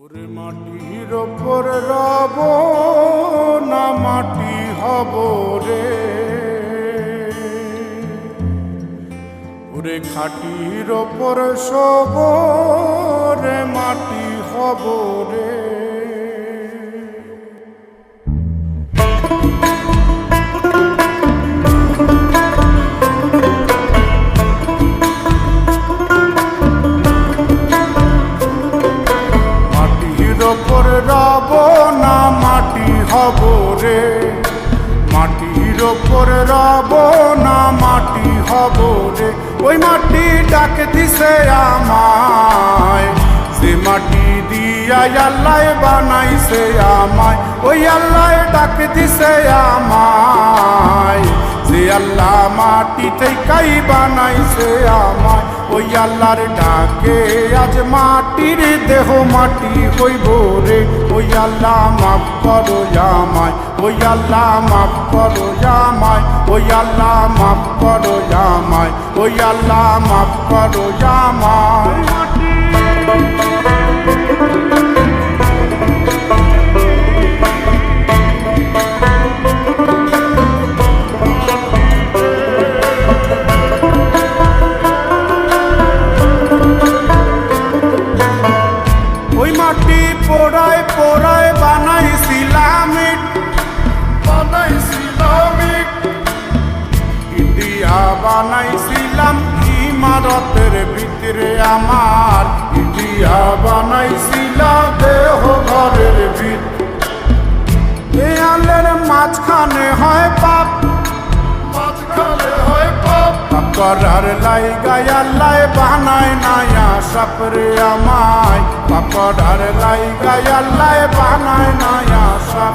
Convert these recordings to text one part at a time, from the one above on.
ওরে মাটির ওপর রব না মাটি হব রে, ওরে খাটির ওপর সব রে মাটি হব রে। ওপর রব না মাটি হব রে, মাটির ওপর রব না মাটি হব রে। ওই মাটি ডাক দিছে আমায়, সে মাটি দিয়া আল্লাহ বানাইছে আমায়। ওই আল্লাহ ডাক দিছে আমায়, যে আল্লাহ মাটি থেকেই বানাইছে আমায়। ওই আল্লাহর ডাকে আজ মাটির দেহ মাটি হইব রে। ওই আল্লাহ মাফ করো আমায়, ওই আল্লাহ মাফ করো আমায়, ওই আল্লাহ মাফ করো আমায়, ওই আল্লাহ মাফ করো আমায়। পোড়ায় পোড়ায় বানাইছিলাম ইন্ডিয়া বানাইছিলাম ইমারতের ভিতরে আমার, ইন্ডিয়া বানাইছিলাম দেহ ঘরের ভিতরে। দেয়ালের মাঝখানে হয় পাপ, মাঝখানে হয় পাপ করার লাইগায় আল্লাহ বানায় নায়া সাপরে আমায়। পাকড়ার লাইগায় আল্লাহ বানায় নায়া সাপ।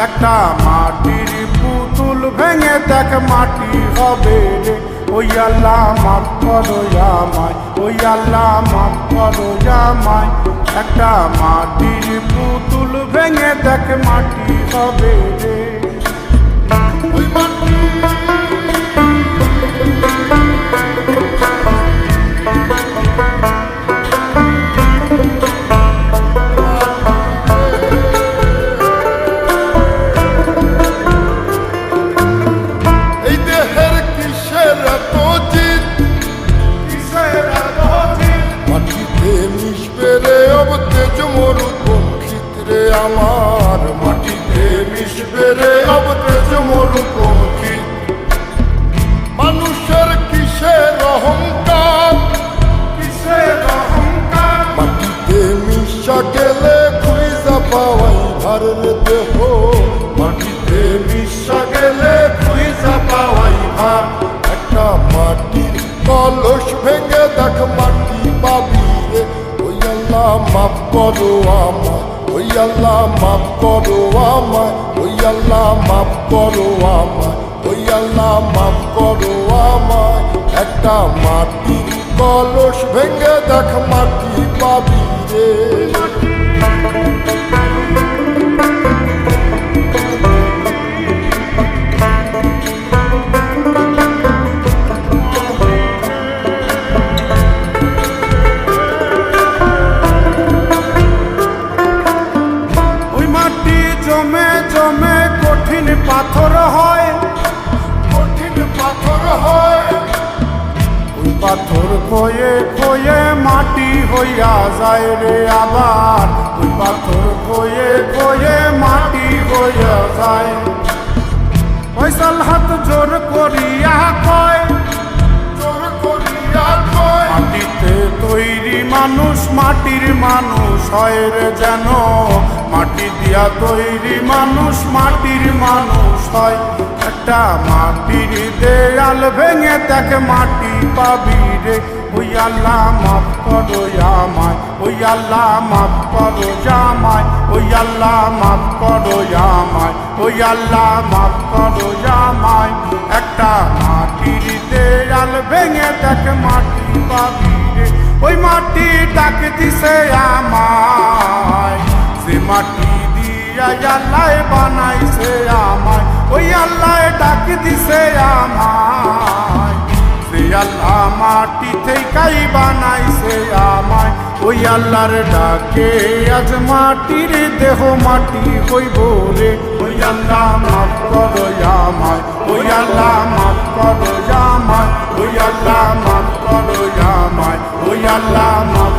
একটা মাটির পুতুল ভেঙে দেখ মাটি হবে রে। ওই আল্লাহ মাফ করো আমায়, ওই আল্লাহ মাফ করো আমায়। একটা মাটির পুতুল ভেঙে দেখ মাটি হবে রে। ওই মাটি আমার মাটিতে মিশবে রে অব তেজ মরুপঙ্খী। মানুষের কিসের অহংকার, কিসের অহংকার মাটিতে মিশা গেলে খুঁজা পাওয়াই ভারের দেহ। মাটিতে মিশা গেলে খুঁজা পাওয়াই ভার। একটা মাটির কলস ভেঙে দেখ মাটি পাবি রে। ওই আল্লাহ মাফ করো আমায়, ওই আল্লাহ মাফ করো আমায়, ওই আল্লাহ মাফ করো আমায়, ওই আল্লাহ মাফ করো আমায়। একটা মাটির কলস ভেঙে দেখ মাটি পাবি রে। জমে জমে কঠিন পাথর হয়, কঠিন পাথর হয়। ওই পাথর খয়ে খয়ে মাটি হইয়া যায় রে আবার। ওই পাথর খয়ে খয়ে মাটি হইয়া যায়। ফয়সাল হাত জোর করিয়া কয়, জোর করিয়া কয় মাটিতে তৈরি মানুষ মাটির মানুষ হয় রে যেন। মাটি দিয়া তৈরি মানুষ মাটির মানুষ হয়। একটা মাটির দেয়াল ভেঙে দেখ মাটি পাবি রে। ওই আল্লাহ মাফ করো আমায়, ওই আল্লাহ মাফ করো আমায়, ওই আল্লাহ মাফ করো আমায়, ওই আল্লাহ মাফ করো আমায়। একটা মাটির দেয়াল ভেঙে দেখ মাটি পাবি রে। ওই মাটি ডাক দিছে আমায়, যে মাটি দিয়া আল্লাহ বানাইছে আমায়। ওই আল্লাহ ডাক দিছে আমায়, যে আল্লাহ মাটি থেকেই বানাইছে আমায়। ওই আল্লাহর ডাকে আজ মাটির দেহ মাটি হইব রে। ওই আল্লাহ মাফ করো আমায়, ওই আল্লাহ মাফ করো আমায়, ওই আল্লাহ মাফ করো আমায়, ওই আল্লাহ মাফ